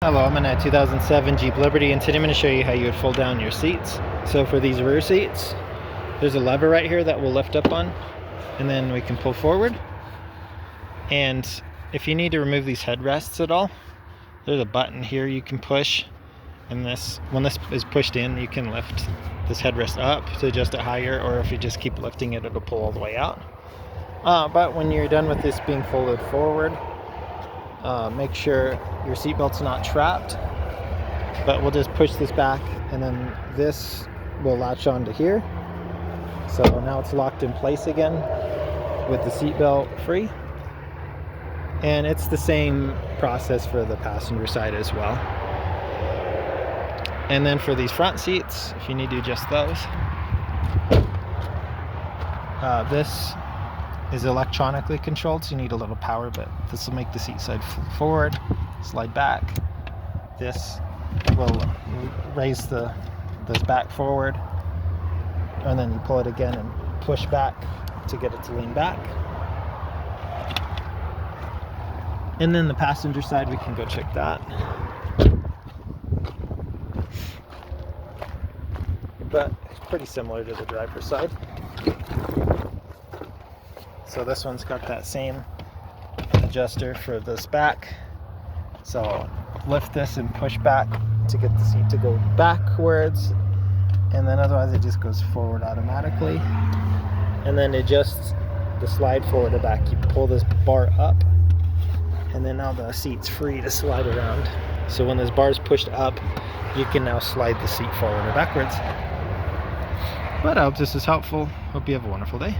Hello, I'm in a 2007 Jeep Liberty, and today I'm going to show you how you would fold down your seats. So for these rear seats, there's a lever right here that we'll lift up on, and then we can pull forward. And if you need to remove these headrests at all, there's a button here you can push, and when this is pushed in, you can lift this headrest up to adjust it higher, or if you just keep lifting it, it'll pull all the way out. But when you're done with this being folded forward, make sure your seatbelt's not trapped, but we'll just push this back, and then this will latch onto here. So now it's locked in place again with the seatbelt free, and it's the same process for the passenger side as well. And then for these front seats, if you need to adjust those, this is electronically controlled, so you need a little power, but this will make the seat slide forward, slide back. This will raise this back forward, and then you pull it again and push back to get it to lean back. And then the passenger side, we can go check that. But it's pretty similar to the driver's side. So this one's got that same adjuster for this back. So lift this and push back to get the seat to go backwards, and then otherwise it just goes forward automatically. And then adjust the slide forward or back. You pull this bar up, and then now the seat's free to slide around. So when this bar is pushed up, you can now slide the seat forward or backwards. But I hope this is helpful. Hope you have a wonderful day.